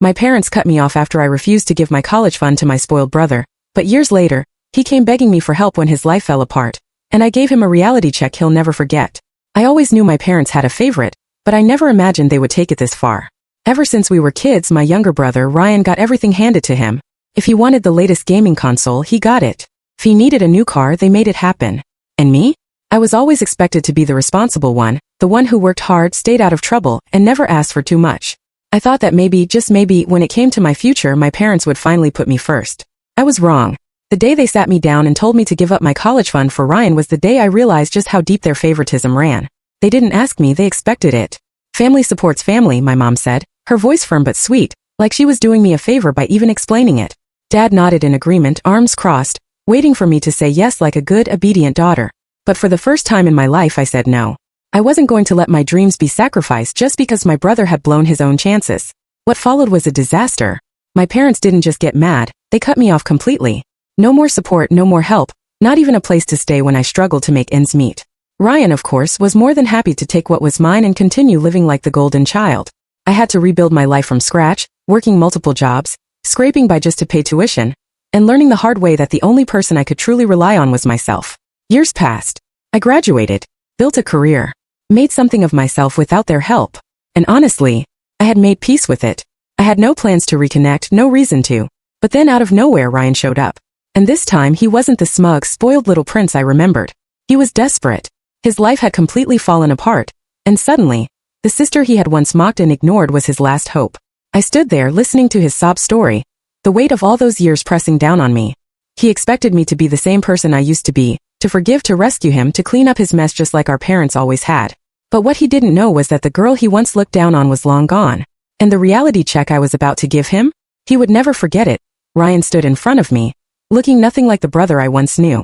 My parents cut me off after I refused to give my college fund to my spoiled brother, but years later, he came begging me for help when his life fell apart, and I gave him a reality check he'll never forget. I always knew my parents had a favorite, but I never imagined they would take it this far. Ever since we were kids, my younger brother Ryan got everything handed to him. If he wanted the latest gaming console, he got it. If he needed a new car, they made it happen. And me? I was always expected to be the responsible one, the one who worked hard, stayed out of trouble, and never asked for too much. I thought that maybe, just maybe, when it came to my future, my parents would finally put me first. I was wrong. The day they sat me down and told me to give up my college fund for Ryan was the day I realized just how deep their favoritism ran. They didn't ask me, they expected it. Family supports family, my mom said, her voice firm but sweet, like she was doing me a favor by even explaining it. Dad nodded in agreement, arms crossed, waiting for me to say yes like a good, obedient daughter. But for the first time in my life, I said no. I wasn't going to let my dreams be sacrificed just because my brother had blown his own chances. What followed was a disaster. My parents didn't just get mad, they cut me off completely. No more support, no more help, not even a place to stay when I struggled to make ends meet. Ryan, of course, was more than happy to take what was mine and continue living like the golden child. I had to rebuild my life from scratch, working multiple jobs, scraping by just to pay tuition, and learning the hard way that the only person I could truly rely on was myself. Years passed. I graduated, built a career, made something of myself without their help. And honestly, I had made peace with it. I had no plans to reconnect, no reason to. But then out of nowhere, Ryan showed up. And this time, he wasn't the smug, spoiled little prince I remembered. He was desperate. His life had completely fallen apart. And suddenly, the sister he had once mocked and ignored was his last hope. I stood there listening to his sob story, the weight of all those years pressing down on me. He expected me to be the same person I used to be, to forgive, to rescue him, to clean up his mess just like our parents always had. But what he didn't know was that the girl he once looked down on was long gone. And the reality check I was about to give him? He would never forget it. Ryan stood in front of me, looking nothing like the brother I once knew.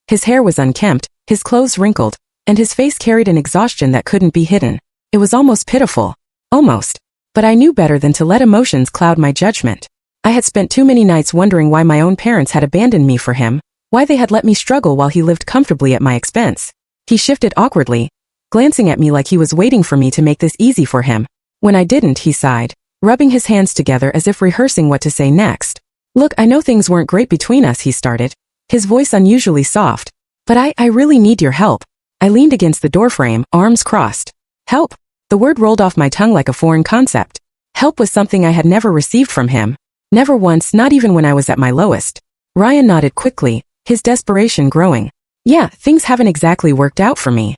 His hair was unkempt, his clothes wrinkled, and his face carried an exhaustion that couldn't be hidden. It was almost pitiful. Almost. But I knew better than to let emotions cloud my judgment. I had spent too many nights wondering why my own parents had abandoned me for him, why they had let me struggle while he lived comfortably at my expense. He shifted awkwardly, glancing at me like he was waiting for me to make this easy for him. When I didn't, he sighed, rubbing his hands together as if rehearsing what to say next. Look, I know things weren't great between us, he started, his voice unusually soft. But I really need your help. I leaned against the doorframe, arms crossed. Help. The word rolled off my tongue like a foreign concept. Help was something I had never received from him. Never once, not even when I was at my lowest. Ryan nodded quickly, his desperation growing. Yeah, things haven't exactly worked out for me.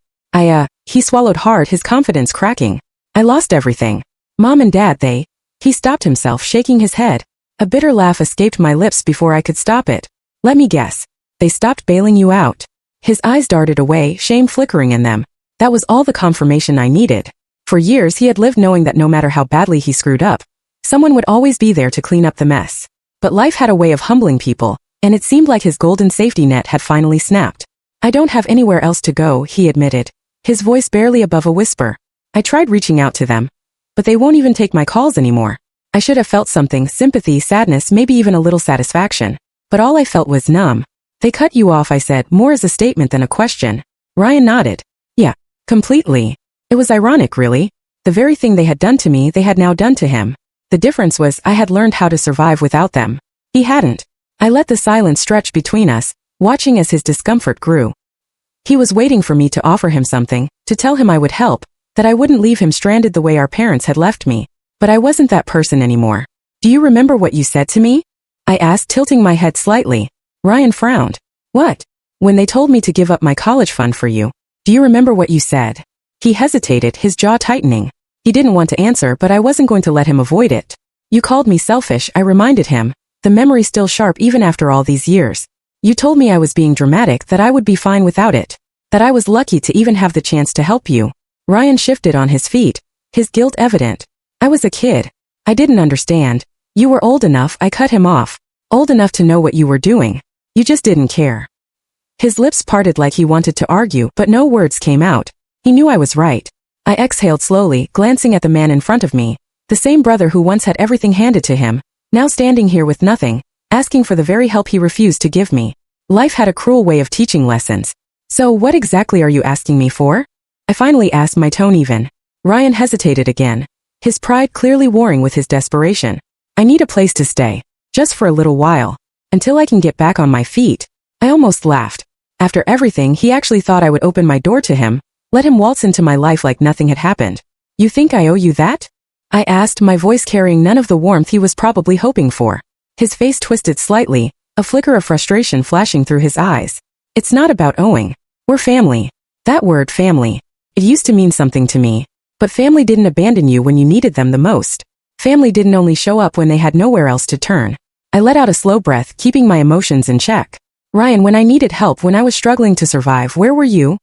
He swallowed hard, his confidence cracking. I lost everything. Mom and Dad, He stopped himself, shaking his head. A bitter laugh escaped my lips before I could stop it. Let me guess. They stopped bailing you out. His eyes darted away, shame flickering in them. That was all the confirmation I needed. For years he had lived knowing that no matter how badly he screwed up, someone would always be there to clean up the mess. But life had a way of humbling people, and it seemed like his golden safety net had finally snapped. I don't have anywhere else to go, he admitted, his voice barely above a whisper. I tried reaching out to them, but they won't even take my calls anymore. I should have felt something, sympathy, sadness, maybe even a little satisfaction. But all I felt was numb. They cut you off, I said, more as a statement than a question. Ryan nodded. Yeah, completely. It was ironic, really. The very thing they had done to me, they had now done to him. The difference was I had learned how to survive without them. He hadn't. I let the silence stretch between us, watching as his discomfort grew. He was waiting for me to offer him something, to tell him I would help, that I wouldn't leave him stranded the way our parents had left me. But I wasn't that person anymore. Do you remember what you said to me? I asked, tilting my head slightly. Ryan frowned. What? When they told me to give up my college fund for you. Do you remember what you said? He hesitated, his jaw tightening. He didn't want to answer, but I wasn't going to let him avoid it. You called me selfish, I reminded him, the memory still sharp even after all these years. You told me I was being dramatic, that I would be fine without it. That I was lucky to even have the chance to help you. Ryan shifted on his feet, his guilt evident. I was a kid. I didn't understand. You were old enough, I cut him off. Old enough to know what you were doing. You just didn't care. His lips parted like he wanted to argue, but no words came out. He knew I was right. I exhaled slowly, glancing at the man in front of me, the same brother who once had everything handed to him, now standing here with nothing, asking for the very help he refused to give me. Life had a cruel way of teaching lessons. So what exactly are you asking me for? I finally asked, my tone even. Ryan hesitated again, his pride clearly warring with his desperation. I need a place to stay. Just for a little while. Until I can get back on my feet. I almost laughed. After everything, he actually thought I would open my door to him, let him waltz into my life like nothing had happened. You think I owe you that? I asked, my voice carrying none of the warmth he was probably hoping for. His face twisted slightly, a flicker of frustration flashing through his eyes. It's not about owing. We're family. That word, family. It used to mean something to me. But family didn't abandon you when you needed them the most. Family didn't only show up when they had nowhere else to turn. I let out a slow breath, keeping my emotions in check. Ryan, when I needed help, when I was struggling to survive, where were you?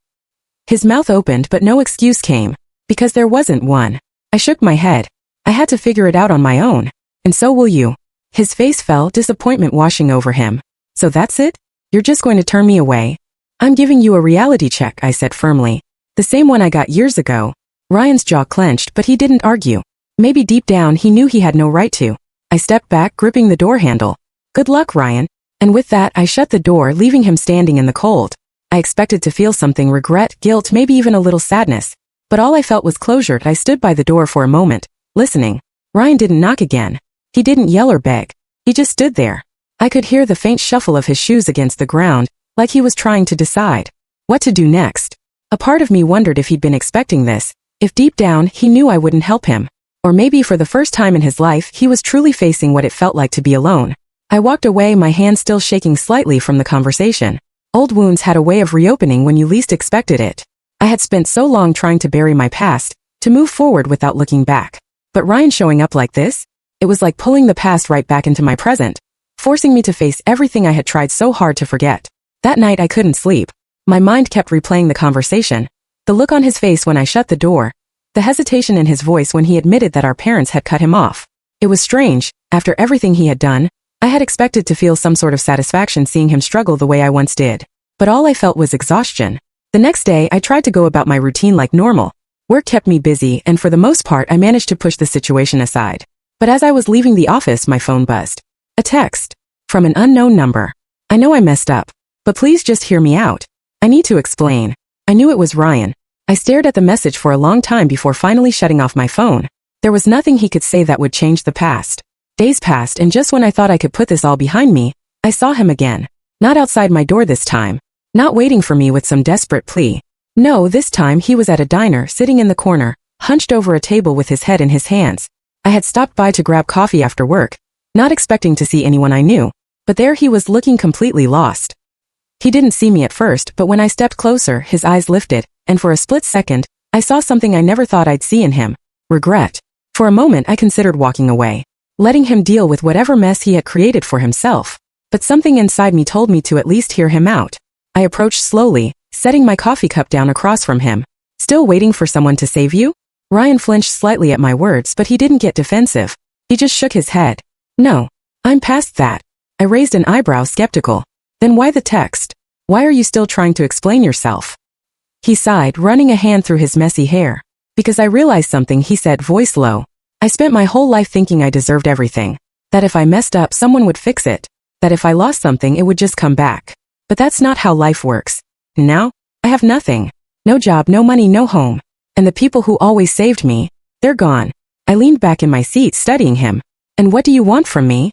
His mouth opened, but no excuse came. Because there wasn't one. I shook my head. I had to figure it out on my own. And so will you. His face fell, disappointment washing over him. So that's it? You're just going to turn me away? I'm giving you a reality check, I said firmly. The same one I got years ago. Ryan's jaw clenched, but he didn't argue. Maybe deep down he knew he had no right to. I stepped back, gripping the door handle. Good luck, Ryan. And with that, I shut the door, leaving him standing in the cold. I expected to feel something, regret, guilt, maybe even a little sadness. But all I felt was closure. I stood by the door for a moment, listening. Ryan didn't knock again. He didn't yell or beg. He just stood there. I could hear the faint shuffle of his shoes against the ground, like he was trying to decide what to do next. A part of me wondered if he'd been expecting this, if deep down he knew I wouldn't help him. Or maybe for the first time in his life he was truly facing what it felt like to be alone. I walked away, my hand still shaking slightly from the conversation. Old wounds had a way of reopening when you least expected it. I had spent so long trying to bury my past, to move forward without looking back. But Ryan showing up like this? It was like pulling the past right back into my present, forcing me to face everything I had tried so hard to forget. That night I couldn't sleep. My mind kept replaying the conversation. The look on his face when I shut the door. The hesitation in his voice when he admitted that our parents had cut him off. It was strange. After everything he had done, I had expected to feel some sort of satisfaction seeing him struggle the way I once did. But all I felt was exhaustion. The next day, I tried to go about my routine like normal. Work kept me busy, and for the most part I managed to push the situation aside. But as I was leaving the office, my phone buzzed. A text. From an unknown number. I know I messed up. But please just hear me out. I need to explain. I knew it was Ryan. I stared at the message for a long time before finally shutting off my phone. There was nothing he could say that would change the past. Days passed, and just when I thought I could put this all behind me, I saw him again. Not outside my door this time. Not waiting for me with some desperate plea. No, this time he was at a diner, sitting in the corner, hunched over a table with his head in his hands. I had stopped by to grab coffee after work, not expecting to see anyone I knew. But there he was, looking completely lost. He didn't see me at first, but when I stepped closer, his eyes lifted, and for a split second, I saw something I never thought I'd see in him. Regret. For a moment I considered walking away, letting him deal with whatever mess he had created for himself. But something inside me told me to at least hear him out. I approached slowly, setting my coffee cup down across from him. Still waiting for someone to save you? Ryan flinched slightly at my words, but he didn't get defensive. He just shook his head. No. I'm past that. I raised an eyebrow, skeptical. Then why the text? Why are you still trying to explain yourself? He sighed, running a hand through his messy hair. Because I realized something, he said, voice low. I spent my whole life thinking I deserved everything. That if I messed up, someone would fix it. That if I lost something, it would just come back. But that's not how life works. Now, I have nothing. No job, no money, no home. And the people who always saved me, they're gone. I leaned back in my seat, studying him. And what do you want from me?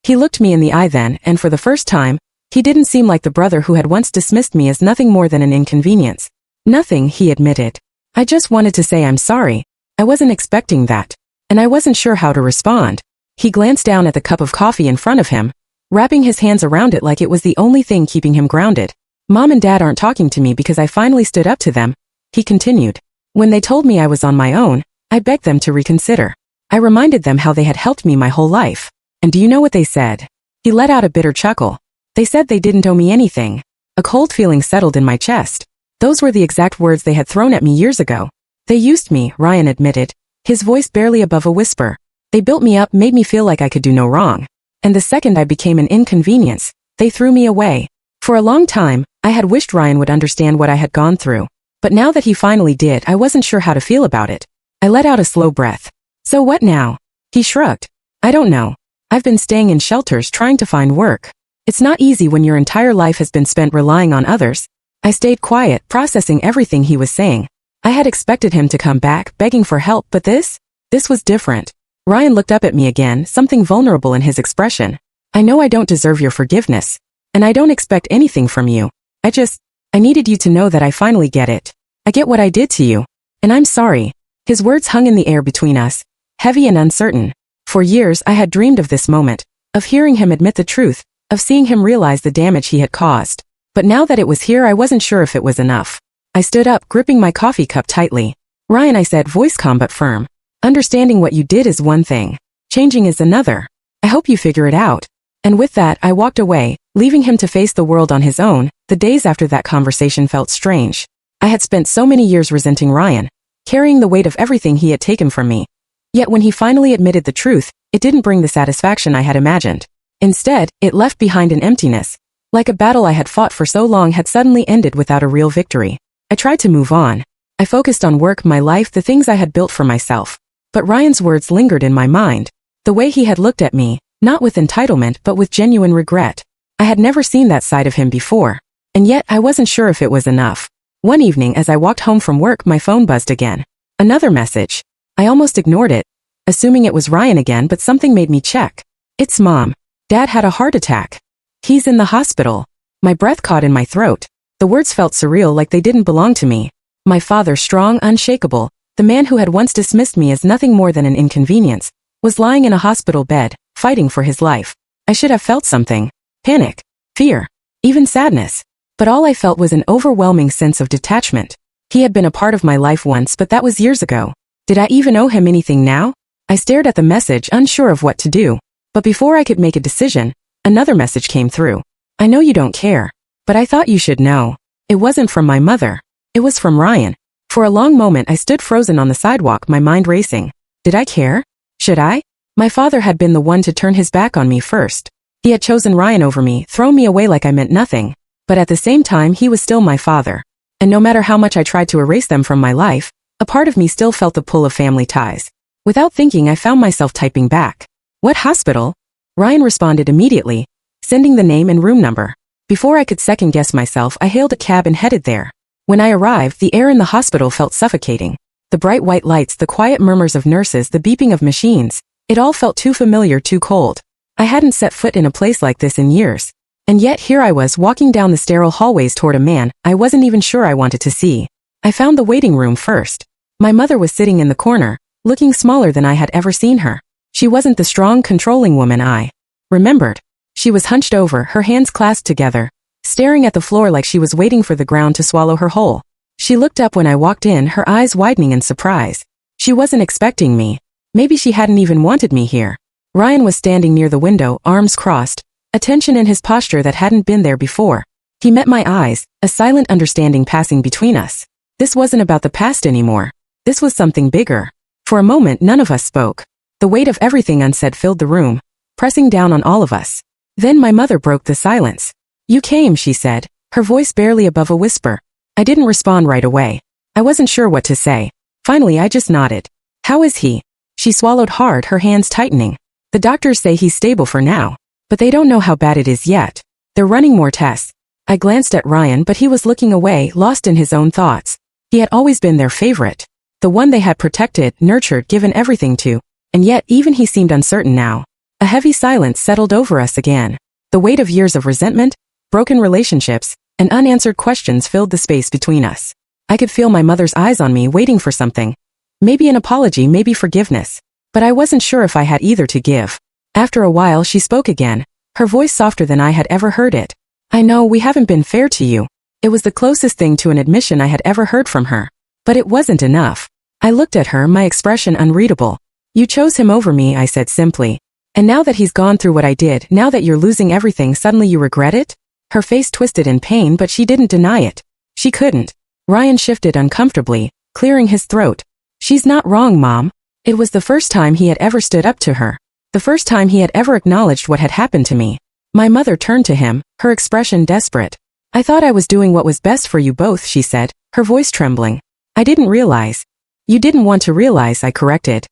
He looked me in the eye then, and for the first time, he didn't seem like the brother who had once dismissed me as nothing more than an inconvenience. Nothing, he admitted. I just wanted to say I'm sorry. I wasn't expecting that. And I wasn't sure how to respond. He glanced down at the cup of coffee in front of him, wrapping his hands around it like it was the only thing keeping him grounded. Mom and Dad aren't talking to me because I finally stood up to them, he continued. When they told me I was on my own, I begged them to reconsider. I reminded them how they had helped me my whole life. And do you know what they said? He let out a bitter chuckle. They said they didn't owe me anything. A cold feeling settled in my chest. Those were the exact words they had thrown at me years ago. They used me, Ryan admitted, his voice barely above a whisper. They built me up, made me feel like I could do no wrong. And the second I became an inconvenience, they threw me away. For a long time, I had wished Ryan would understand what I had gone through. But now that he finally did, I wasn't sure how to feel about it. I let out a slow breath. So what now? He shrugged. I don't know. I've been staying in shelters trying to find work. It's not easy when your entire life has been spent relying on others. I stayed quiet, processing everything he was saying. I had expected him to come back, begging for help, but this was different. Ryan looked up at me again, something vulnerable in his expression. I know I don't deserve your forgiveness. And I don't expect anything from you. I needed you to know that I finally get it. I get what I did to you. And I'm sorry. His words hung in the air between us, heavy and uncertain. For years I had dreamed of this moment, of hearing him admit the truth, of seeing him realize the damage he had caused. But now that it was here, I wasn't sure if it was enough. I stood up, gripping my coffee cup tightly. Ryan, I said, voice calm but firm. Understanding what you did is one thing. Changing is another. I hope you figure it out. And with that, I walked away, leaving him to face the world on his own. The days after that conversation felt strange. I had spent so many years resenting Ryan, carrying the weight of everything he had taken from me. Yet when he finally admitted the truth, it didn't bring the satisfaction I had imagined. Instead, it left behind an emptiness. Like a battle I had fought for so long had suddenly ended without a real victory. I tried to move on. I focused on work, my life, the things I had built for myself. But Ryan's words lingered in my mind. The way he had looked at me, not with entitlement but with genuine regret. I had never seen that side of him before. And yet I wasn't sure if it was enough. One evening as I walked home from work, my phone buzzed again. Another message. I almost ignored it, assuming it was Ryan again, but something made me check. It's Mom. Dad had a heart attack. He's in the hospital. My breath caught in my throat. The words felt surreal, like they didn't belong to me. My father, strong, unshakable, the man who had once dismissed me as nothing more than an inconvenience, was lying in a hospital bed, fighting for his life. I should have felt something. Panic, fear, even sadness. But all I felt was an overwhelming sense of detachment. He had been a part of my life once, but that was years ago. Did I even owe him anything now? I stared at the message, unsure of what to do. But before I could make a decision, another message came through. I know you don't care, but I thought you should know. It wasn't from my mother. It was from Ryan. For a long moment I stood frozen on the sidewalk, my mind racing. Did I care? Should I? My father had been the one to turn his back on me first. He had chosen Ryan over me, thrown me away like I meant nothing. But at the same time, he was still my father. And no matter how much I tried to erase them from my life, a part of me still felt the pull of family ties. Without thinking, I found myself typing back. What hospital? Ryan responded immediately, sending the name and room number. Before I could second-guess myself, I hailed a cab and headed there. When I arrived, the air in the hospital felt suffocating. The bright white lights, the quiet murmurs of nurses, the beeping of machines. It all felt too familiar, too cold. I hadn't set foot in a place like this in years. And yet here I was, walking down the sterile hallways toward a man I wasn't even sure I wanted to see. I found the waiting room first. My mother was sitting in the corner, looking smaller than I had ever seen her. She wasn't the strong, controlling woman I remembered. She was hunched over, her hands clasped together, staring at the floor like she was waiting for the ground to swallow her whole. She looked up when I walked in, her eyes widening in surprise. She wasn't expecting me. Maybe she hadn't even wanted me here. Ryan was standing near the window, arms crossed, a tension in his posture that hadn't been there before. He met my eyes, a silent understanding passing between us. This wasn't about the past anymore. This was something bigger. For a moment, none of us spoke. The weight of everything unsaid filled the room, pressing down on all of us. Then my mother broke the silence. You came, she said, her voice barely above a whisper. I didn't respond right away. I wasn't sure what to say. Finally, I just nodded. How is he? She swallowed hard, her hands tightening. The doctors say he's stable for now, but they don't know how bad it is yet. They're running more tests. I glanced at Ryan, but he was looking away, lost in his own thoughts. He had always been their favorite. The one they had protected, nurtured, given everything to. And yet, even he seemed uncertain now. A heavy silence settled over us again. The weight of years of resentment, broken relationships, and unanswered questions filled the space between us. I could feel my mother's eyes on me, waiting for something. Maybe an apology, maybe forgiveness. But I wasn't sure if I had either to give. After a while, she spoke again, her voice softer than I had ever heard it. I know we haven't been fair to you. It was the closest thing to an admission I had ever heard from her. But it wasn't enough. I looked at her, my expression unreadable. You chose him over me, I said simply. And now that he's gone through what I did, now that you're losing everything, suddenly you regret it? Her face twisted in pain, but she didn't deny it. She couldn't. Ryan shifted uncomfortably, clearing his throat. She's not wrong, Mom. It was the first time he had ever stood up to her. The first time he had ever acknowledged what had happened to me. My mother turned to him, her expression desperate. I thought I was doing what was best for you both, she said, her voice trembling. I didn't realize. You didn't want to realize, I corrected.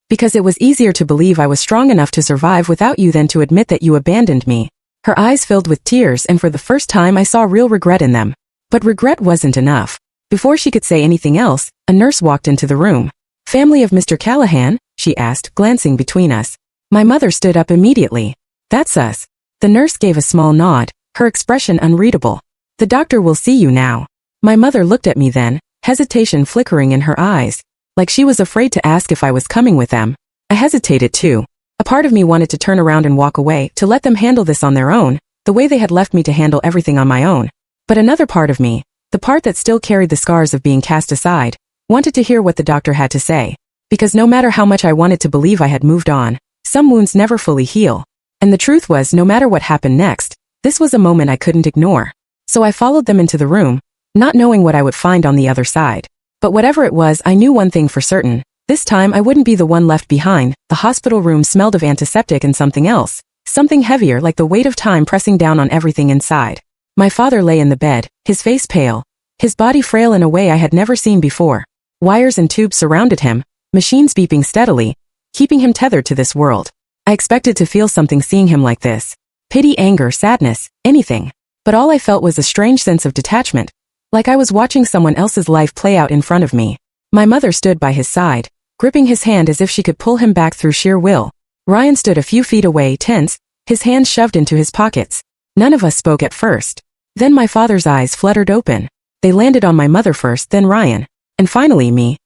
Because it was easier to believe I was strong enough to survive without you than to admit that you abandoned me. Her eyes filled with tears, and for the first time I saw real regret in them. But regret wasn't enough. Before she could say anything else, a nurse walked into the room. Family of Mr. Callahan, she she asked, glancing between us. My mother stood up immediately. That's us. The nurse gave a small nod, her expression unreadable. The doctor will see you now. My mother looked at me then, hesitation flickering in her eyes, like she was afraid to ask if I was coming with them. I hesitated too. A part of me wanted to turn around and walk away, to let them handle this on their own, the way they had left me to handle everything on my own. But another part of me, the part that still carried the scars of being cast aside, wanted to hear what the doctor had to say. Because no matter how much I wanted to believe I had moved on, some wounds never fully heal. And the truth was, no matter what happened next, this was a moment I couldn't ignore. So I followed them into the room, not knowing what I would find on the other side. But whatever it was, I knew one thing for certain. This time I wouldn't be the one left behind. The hospital room smelled of antiseptic and something else. Something heavier, like the weight of time pressing down on everything inside. My father lay in the bed, his face pale, his body frail in a way I had never seen before. Wires and tubes surrounded him, machines beeping steadily, keeping him tethered to this world. I expected to feel something seeing him like this. Pity, anger, sadness, anything. But all I felt was a strange sense of detachment, like I was watching someone else's life play out in front of me. My mother stood by his side, gripping his hand as if she could pull him back through sheer will. Ryan stood a few feet away, tense, his hands shoved into his pockets. None of us spoke at first. Then my father's eyes fluttered open. They landed on my mother first, then Ryan, and finally me.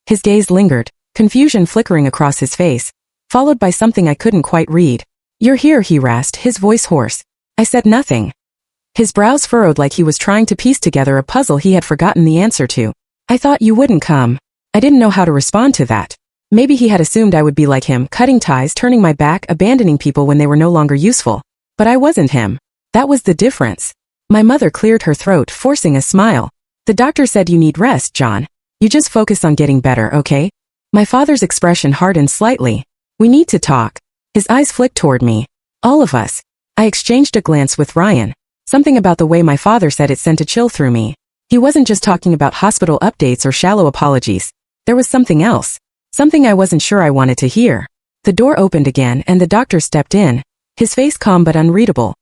His gaze lingered, confusion flickering across his face, followed by something I couldn't quite read. "You're here," he rasped, his voice hoarse. I said nothing. His brows furrowed like he was trying to piece together a puzzle he had forgotten the answer to. "I thought you wouldn't come." I didn't know how to respond to that. Maybe he had assumed I would be like him, cutting ties, turning my back, abandoning people when they were no longer useful. But I wasn't him. That was the difference. My mother cleared her throat, forcing a smile. "The doctor said you need rest, John. You just focus on getting better, okay?" My father's expression hardened slightly. "We need to talk." His eyes flicked toward me. "All of us." I exchanged a glance with Ryan. Something about the way my father said it sent a chill through me. He wasn't just talking about hospital updates or shallow apologies. There was something else. Something I wasn't sure I wanted to hear. The door opened again and the doctor stepped in, his face calm but unreadable.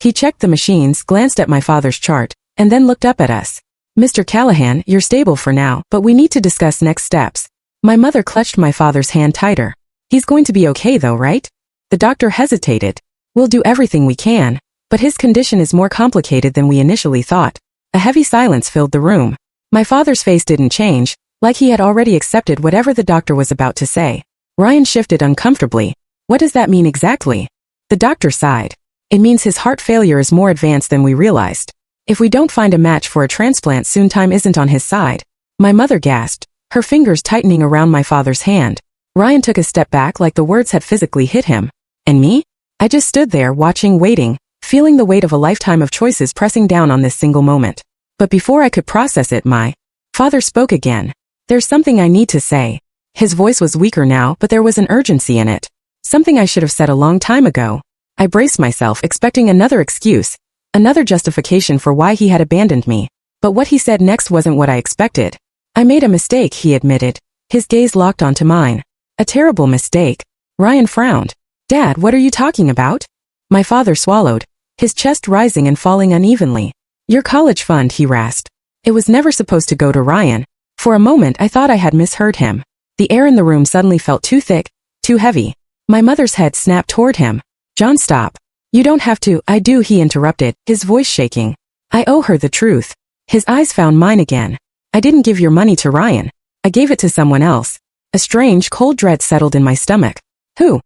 He checked the machines, glanced at my father's chart, and then looked up at us. "Mr. Callahan, you're stable for now, but we need to discuss next steps." My mother clutched my father's hand tighter. "He's going to be okay though, right?" The doctor hesitated. "We'll do everything we can, but his condition is more complicated than we initially thought." A heavy silence filled the room. My father's face didn't change, like he had already accepted whatever the doctor was about to say. Ryan shifted uncomfortably. "What does that mean exactly?" The doctor sighed. "It means his heart failure is more advanced than we realized. If we don't find a match for a transplant soon, time isn't on his side." My mother gasped, her fingers tightening around my father's hand. Ryan took a step back like the words had physically hit him. And me? I just stood there watching, waiting, feeling the weight of a lifetime of choices pressing down on this single moment. But before I could process it, my father spoke again. "There's something I need to say." His voice was weaker now, but there was an urgency in it. Something I should have said a long time ago. I braced myself, expecting another excuse, another justification for why he had abandoned me. But what he said next wasn't what I expected. "I made a mistake," he admitted. His gaze locked onto mine. "A terrible mistake." Ryan frowned. "Dad, what are you talking about?" My father swallowed, his chest rising and falling unevenly. "Your college fund," he rasped. It was never supposed to go to Ryan. For a moment I thought I had misheard him. The air in the room suddenly felt too thick, too heavy. My mother's head snapped toward him. "John, stop. You don't have to." "I do," he interrupted, his voice shaking. "I owe her the truth." His eyes found mine again. "I didn't give your money to Ryan. I gave it to someone else." A strange, cold dread settled in my stomach. "Who?"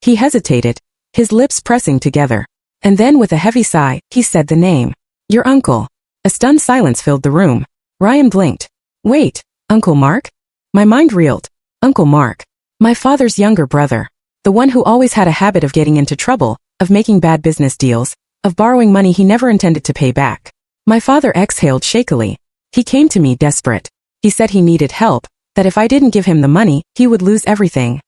He hesitated, his lips pressing together. And then with a heavy sigh, he said the name. "Your uncle." A stunned silence filled the room. Ryan blinked. "Wait, Uncle Mark?" My mind reeled. Uncle Mark. My father's younger brother. The one who always had a habit of getting into trouble, of making bad business deals, of borrowing money he never intended to pay back. My father exhaled shakily. He came to me desperate. He said he needed help, that if I didn't give him the money, he would lose everything.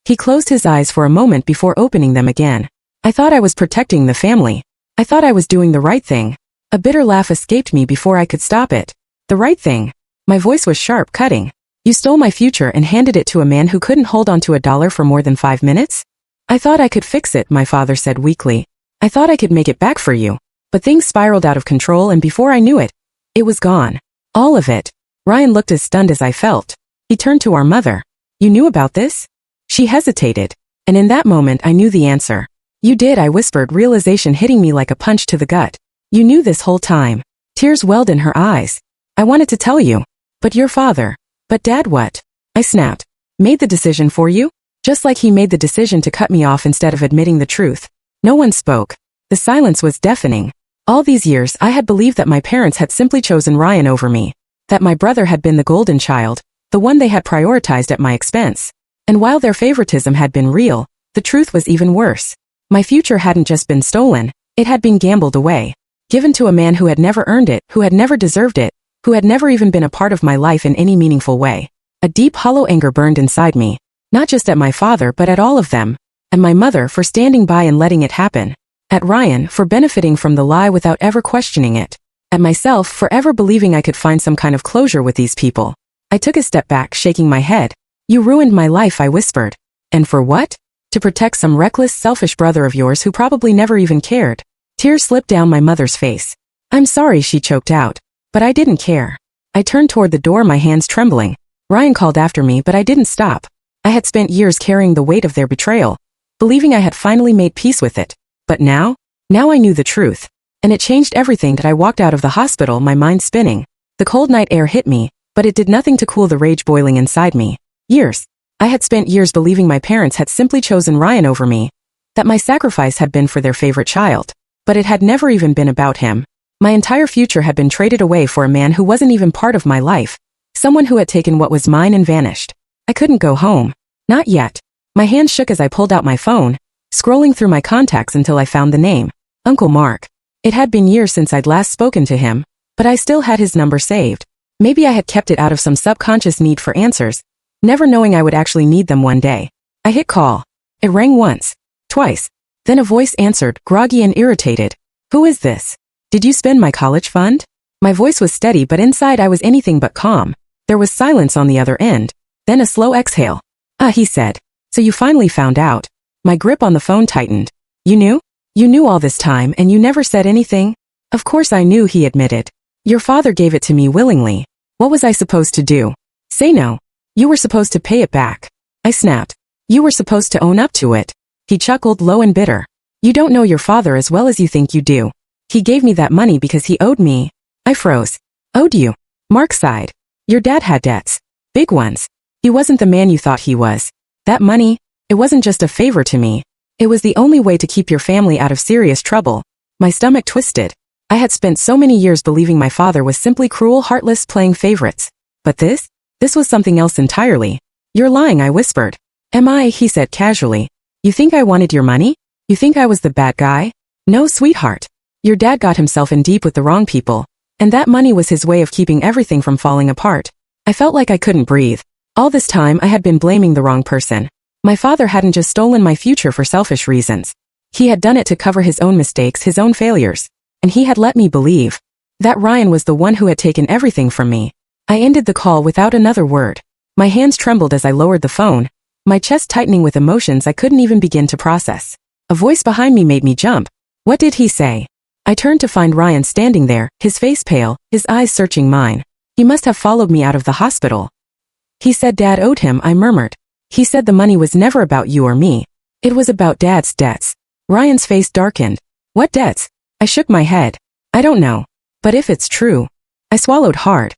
He closed his eyes for a moment before opening them again. I thought I was protecting the family. I thought I was doing the right thing. A bitter laugh escaped me before I could stop it. The right thing. My voice was sharp, cutting. "You stole my future and handed it to a man who couldn't hold on to $1 for more than 5 minutes? I thought I could fix it," my father said weakly. "I thought I could make it back for you." But things spiraled out of control, and before I knew it, it was gone. All of it. Ryan looked as stunned as I felt. He turned to our mother. You knew about this? She hesitated. And in that moment I knew the answer. You did, I whispered, realization hitting me like a punch to the gut. You knew this whole time. Tears welled in her eyes. I wanted to tell you. But your father. But Dad what? I snapped. Made the decision for you? Just like he made the decision to cut me off instead of admitting the truth. No one spoke. The silence was deafening. All these years I had believed that my parents had simply chosen Ryan over me. That my brother had been the golden child, the one they had prioritized at my expense. And while their favoritism had been real, the truth was even worse. My future hadn't just been stolen, it had been gambled away. Given to a man who had never earned it, who had never deserved it, who had never even been a part of my life in any meaningful way. A deep hollow anger burned inside me, not just at my father but at all of them. And my mother for standing by and letting it happen. At Ryan for benefiting from the lie without ever questioning it. At myself for ever believing I could find some kind of closure with these people. I took a step back, shaking my head. You ruined my life, I whispered. And for what? To protect some reckless, selfish brother of yours who probably never even cared. Tears slipped down my mother's face. I'm sorry, she choked out. But I didn't care. I turned toward the door, my hands trembling. Ryan called after me, but I didn't stop. I had spent years carrying the weight of their betrayal, believing I had finally made peace with it. But now I knew the truth. And it changed everything. That I walked out of the hospital, my mind spinning. The cold night air hit me, but it did nothing to cool the rage boiling inside me. Years. I had spent years believing my parents had simply chosen Ryan over me. That my sacrifice had been for their favorite child. But it had never even been about him. My entire future had been traded away for a man who wasn't even part of my life. Someone who had taken what was mine and vanished. I couldn't go home. Not yet. My hands shook as I pulled out my phone, scrolling through my contacts until I found the name. Uncle Mark. It had been years since I'd last spoken to him, but I still had his number saved. Maybe I had kept it out of some subconscious need for answers, never knowing I would actually need them one day. I hit call. It rang once, twice. Then a voice answered, groggy and irritated. Who is this? Did you spend my college fund? My voice was steady, but inside I was anything but calm. There was silence on the other end. Then a slow exhale. He said. So you finally found out. My grip on the phone tightened. You knew? You knew all this time and you never said anything? Of course I knew, he admitted. Your father gave it to me willingly. What was I supposed to do? Say no. You were supposed to pay it back. I snapped. You were supposed to own up to it. He chuckled, low and bitter. You don't know your father as well as you think you do. He gave me that money because he owed me. I froze. Owed you? Mark sighed. Your dad had debts. Big ones. He wasn't the man you thought he was. That money, it wasn't just a favor to me. It was the only way to keep your family out of serious trouble. My stomach twisted. I had spent so many years believing my father was simply cruel, heartless, playing favorites. But this was something else entirely. You're lying, I whispered. Am I? He said casually. You think I wanted your money? You think I was the bad guy? No, sweetheart. Your dad got himself in deep with the wrong people, and that money was his way of keeping everything from falling apart. I felt like I couldn't breathe. All this time I had been blaming the wrong person. My father hadn't just stolen my future for selfish reasons. He had done it to cover his own mistakes, his own failures. And he had let me believe that Ryan was the one who had taken everything from me. I ended the call without another word. My hands trembled as I lowered the phone, my chest tightening with emotions I couldn't even begin to process. A voice behind me made me jump. What did he say? I turned to find Ryan standing there, his face pale, his eyes searching mine. He must have followed me out of the hospital. He said Dad owed him, I murmured. He said the money was never about you or me. It was about Dad's debts. Ryan's face darkened. What debts? I shook my head. I don't know. But if it's true. I swallowed hard.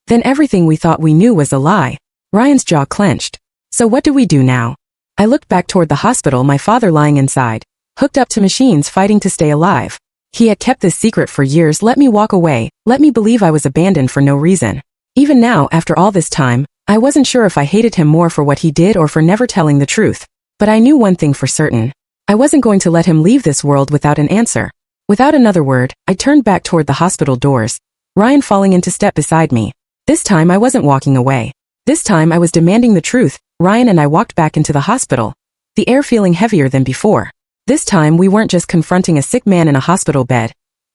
Then everything we thought we knew was a lie. Ryan's jaw clenched. So what do we do now? I looked back toward the hospital, my father lying inside, hooked up to machines fighting to stay alive. He had kept this secret for years, let me walk away, let me believe I was abandoned for no reason. Even now, after all this time, I wasn't sure if I hated him more for what he did or for never telling the truth. But I knew one thing for certain. I wasn't going to let him leave this world without an answer. Without another word, I turned back toward the hospital doors, Ryan falling into step beside me. This time I wasn't walking away. This time I was demanding the truth. Ryan and I walked back into the hospital, the air feeling heavier than before. This time we weren't just confronting a sick man in a hospital bed.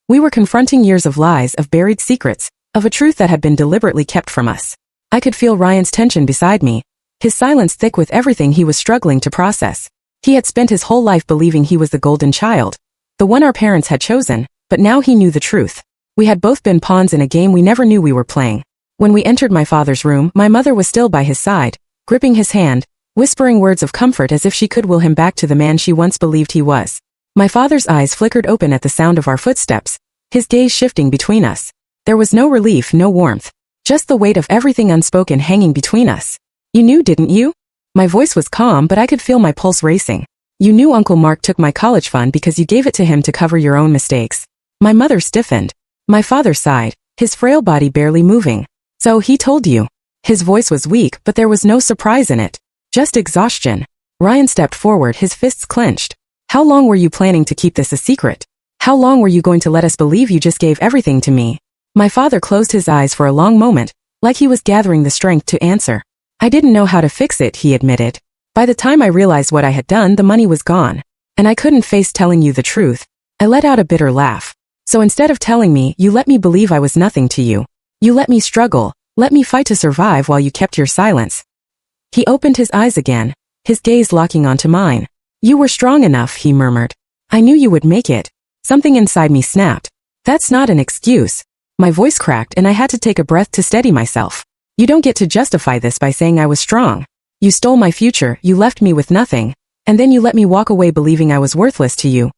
We were confronting years of lies, of buried secrets, of a truth that had been deliberately kept from us. I could feel Ryan's tension beside me, his silence thick with everything he was struggling to process. He had spent his whole life believing he was the golden child, the one our parents had chosen, but now he knew the truth. We had both been pawns in a game we never knew we were playing. When we entered my father's room, my mother was still by his side, gripping his hand, whispering words of comfort as if she could will him back to the man she once believed he was. My father's eyes flickered open at the sound of our footsteps, his gaze shifting between us. There was no relief, no warmth, just the weight of everything unspoken hanging between us. You knew, didn't you? My voice was calm, but I could feel my pulse racing. You knew Uncle Mark took my college fund because you gave it to him to cover your own mistakes. My mother stiffened. My father sighed, his frail body barely moving. So he told you. His voice was weak, but there was no surprise in it. Just exhaustion. Ryan stepped forward, his fists clenched. How long were you planning to keep this a secret? How long were you going to let us believe you just gave everything to me? My father closed his eyes for a long moment, like he was gathering the strength to answer. I didn't know how to fix it, he admitted. By the time I realized what I had done, the money was gone. And I couldn't face telling you the truth. I let out a bitter laugh. So instead of telling me, you let me believe I was nothing to you. You let me struggle, let me fight to survive while you kept your silence. He opened his eyes again, his gaze locking onto mine. You were strong enough, he murmured. I knew you would make it. Something inside me snapped. That's not an excuse. My voice cracked and I had to take a breath to steady myself. You don't get to justify this by saying I was strong. You stole my future, you left me with nothing, and then you let me walk away believing I was worthless to you.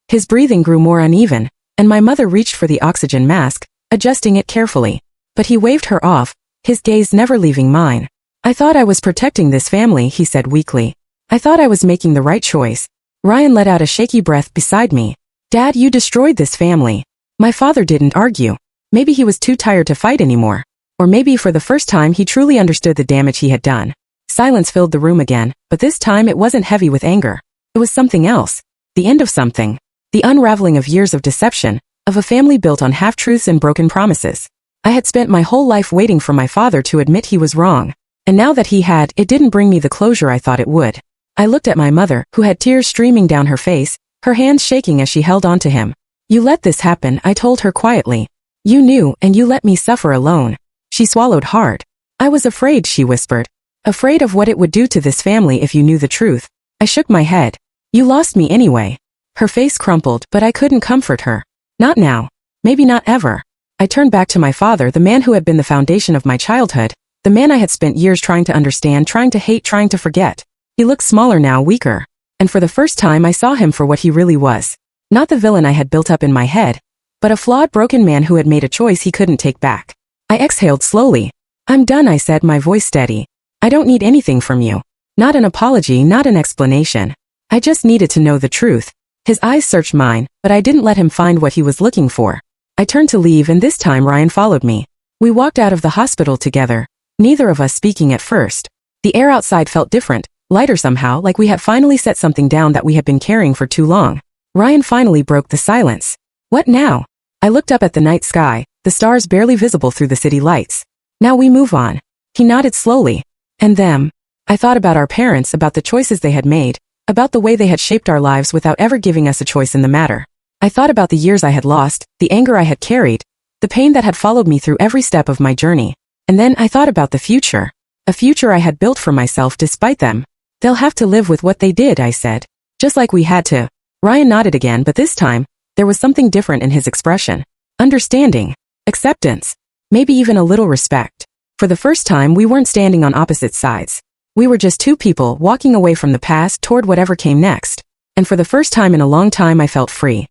His breathing grew more uneven, and my mother reached for the oxygen mask, adjusting it carefully. But he waved her off, his gaze never leaving mine. I thought I was protecting this family, he said weakly. I thought I was making the right choice. Ryan let out a shaky breath beside me. Dad, you destroyed this family. My father didn't argue. Maybe he was too tired to fight anymore. Or maybe for the first time he truly understood the damage he had done. Silence filled the room again, but this time it wasn't heavy with anger. It was something else. The end of something. The unraveling of years of deception, of a family built on half-truths and broken promises. I had spent my whole life waiting for my father to admit he was wrong. And now that he had, it didn't bring me the closure I thought it would. I looked at my mother, who had tears streaming down her face, her hands shaking as she held on to him. You let this happen, I told her quietly. You knew, and you let me suffer alone. She swallowed hard. I was afraid, she whispered. Afraid of what it would do to this family if you knew the truth. I shook my head. You lost me anyway. Her face crumpled, but I couldn't comfort her. Not now. Maybe not ever. I turned back to my father, the man who had been the foundation of my childhood, the man I had spent years trying to understand, trying to hate, trying to forget. He looked smaller now, weaker. And for the first time I saw him for what he really was. Not the villain I had built up in my head, but a flawed, broken man who had made a choice he couldn't take back. I exhaled slowly. I'm done, I said, my voice steady. I don't need anything from you. Not an apology, not an explanation. I just needed to know the truth. His eyes searched mine, but I didn't let him find what he was looking for. I turned to leave and this time Ryan followed me. We walked out of the hospital together, neither of us speaking at first. The air outside felt different, lighter somehow, like we had finally set something down that we had been carrying for too long. Ryan finally broke the silence. What now? I looked up at the night sky, the stars barely visible through the city lights. Now we move on. He nodded slowly. And them. I thought about our parents, about the choices they had made, about the way they had shaped our lives without ever giving us a choice in the matter. I thought about the years I had lost, the anger I had carried, the pain that had followed me through every step of my journey. And then I thought about the future. A future I had built for myself despite them. They'll have to live with what they did, I said. Just like we had to. Ryan nodded again, but this time, there was something different in his expression. Understanding. Acceptance. Maybe even a little respect. For the first time, we weren't standing on opposite sides. We were just two people walking away from the past toward whatever came next. And for the first time in a long time, I felt free.